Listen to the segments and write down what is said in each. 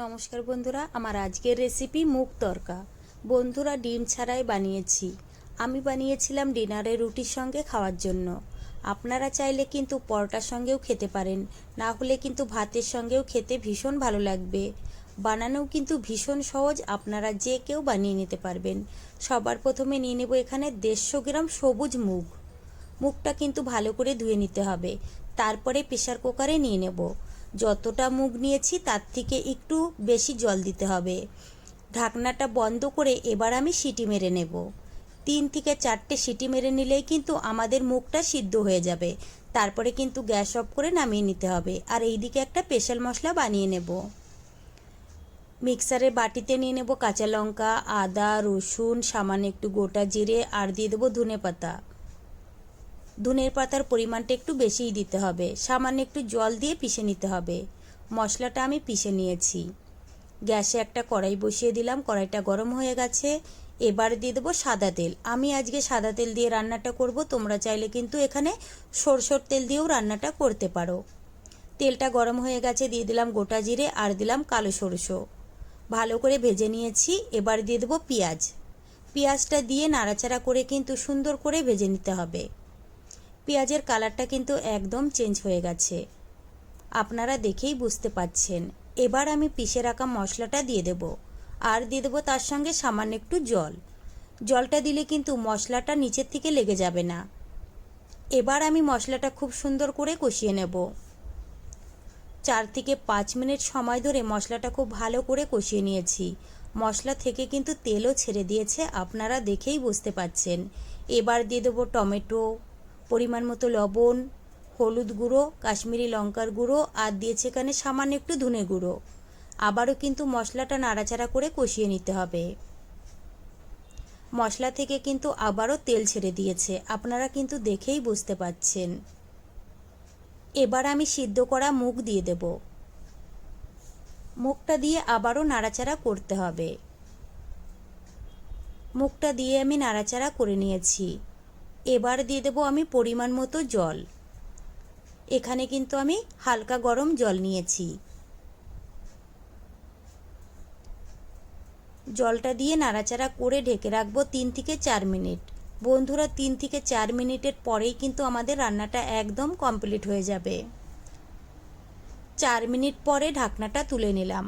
নমস্কার বন্ধুরা, আমার আজকের রেসিপি মুগ তরকা। বন্ধুরা, ডিম ছাড়াই বানিয়েছি। আমি বানিয়েছিলাম ডিনারে রুটির সঙ্গে খাওয়ার জন্য। আপনারা চাইলে কিন্তু পরোটার সঙ্গেও খেতে পারেন, না হলে কিন্তু ভাতের সঙ্গেও খেতে ভীষণ ভালো লাগবে। বানানোও কিন্তু ভীষণ সহজ, আপনারা যে কেউ বানিয়ে নিতে পারবেন। সবার প্রথমে নিয়ে নেব এখানে 150 গ্রাম সবুজ মুগ। মুগটা কিন্তু ভালো করে ধুয়ে নিতে হবে। তারপরে প্রেসার কুকারে নিয়ে নেব। যতটা মুগ নিয়েছি তার থেকে একটু বেশি জল দিতে হবে। ঢাকনাটা বন্ধ করে এবার আমি সিটি মেরে নেব। 3 থেকে 4টে সিটি মেরে নিলেই কিন্তু আমাদের মুগটা সিদ্ধ হয়ে যাবে। তারপরে কিন্তু গ্যাস অফ করে নামিয়ে নিতে হবে। আর এইদিকে একটা স্পেশাল মশলা বানিয়ে নেব। মিক্সারের বাটিতে নিয়ে নেব কাঁচা লঙ্কা, আদা, রসুন, সামান্য একটু গোটা জিরে আর দিয়ে দেবো ধনেপাতা। ধনের পাতার পরিমাণটা একটু বেশিই দিতে হবে। সামান্য একটু জল দিয়ে পিষে নিতে হবে। মশলাটা আমি পিষে নিয়েছি। গ্যাসে একটা কড়াই বসিয়ে দিলাম। কড়াইটা গরম হয়ে গেছে। এবার দিয়ে দেবো সাদা তেল। আমি আজকে সাদা তেল দিয়ে রান্নাটা করব। তোমরা চাইলে কিন্তু এখানে সরষের তেল দিয়েও রান্নাটা করতে পারো। তেলটা গরম হয়ে গেছে, দিয়ে দিলাম গোটা জিরে আর দিলাম কালো সরষে। ভালো করে ভেজে নিয়েছি। এবার দিয়ে দেবো পেঁয়াজ। পেঁয়াজটা দিয়ে নাড়াচাড়া করে কিন্তু সুন্দর করে ভেজে নিতে হবে। পেঁয়াজের কালারটা কিন্তু একদম চেঞ্জ হয়ে গেছে, আপনারা দেখেই বুঝতে পাচ্ছেন। এবার আমি পিষে রাখা মশলাটা দিয়ে দেব। আর দিয়ে দেবো তার সঙ্গে সামান্য একটু জল। জলটা দিলে কিন্তু মশলাটা নিচের থেকে লেগে যাবে না। এবার আমি মশলাটা খুব সুন্দর করে কষিয়ে নেব। 4 থেকে 5 মিনিট সময় ধরে মশলাটা খুব ভালো করে কষিয়ে নিয়েছি। মশলা থেকে কিন্তু তেলও ছেড়ে দিয়েছে, আপনারা দেখেই বুঝতে পাচ্ছেন। এবার দিয়ে দেবো টমেটো, পরিমাণ মতো লবণ, হলুদ গুঁড়ো, কাশ্মীরি লঙ্কার গুঁড়ো আর দিয়েছে এখানে সামান্য একটু ধনে গুঁড়ো। আবারও কিন্তু মশলাটা নাড়াচাড়া করে কষিয়ে নিতে হবে। মশলা থেকে কিন্তু আবারও তেল ছেড়ে দিয়েছে, আপনারা কিন্তু দেখেই বুঝতে পাচ্ছেন। এবার আমি সিদ্ধ করা মুগ দিয়ে দেব। মুগটা দিয়ে আবারও নাড়াচাড়া করতে হবে। মুগটা দিয়ে আমি নাড়াচাড়া করে নিয়েছি। এবার দিয়ে দেব আমি পরিমাণ মতো জল। এখানে কিন্তু আমি হালকা গরম জল নিয়েছি। জলটা দিয়ে নাড়াচাড়া করে ঢেকে রাখবো 3 থেকে 4 মিনিট। বন্ধুরা, 3 থেকে 4 মিনিটের পরেই কিন্তু আমাদের রান্নাটা একদম কমপ্লিট হয়ে যাবে। 4 মিনিট পরে ঢাকনাটা তুলে নিলাম।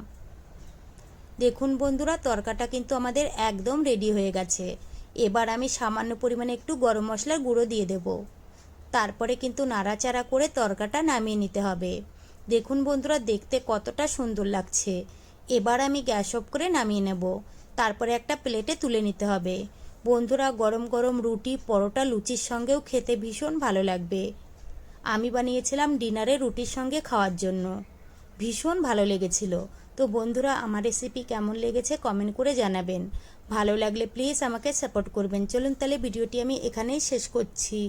দেখুন বন্ধুরা, তরকাটা কিন্তু আমাদের একদম রেডি হয়ে গেছে। এবার আমি সামান্য পরিমাণে একটু গরম মশলার গুঁড়ো দিয়ে দেব। তারপরে কিন্তু নাড়াচাড়া করে তরকাটা নামিয়ে নিতে হবে। দেখুন বন্ধুরা, দেখতে কতটা সুন্দর লাগছে। এবার আমি গ্যাস অফ করে নামিয়ে নেব। তারপরে একটা প্লেটে তুলে নিতে হবে। বন্ধুরা, গরম গরম রুটি, পরোটা, লুচির সঙ্গেও খেতে ভীষণ ভালো লাগবে। আমি বানিয়েছিলাম ডিনারে রুটির সঙ্গে খাওয়ার জন্য। ভীষণ ভালো লেগেছিল। তো বন্ধুরা, আমার রেসিপি কেমন লেগেছে কমেন্ট করে জানাবেন। ভালো লাগলে প্লিজ আমাকে সাপোর্ট করবেন। চলুন তাহলে ভিডিওটি আমি এখানেই শেষ করছি।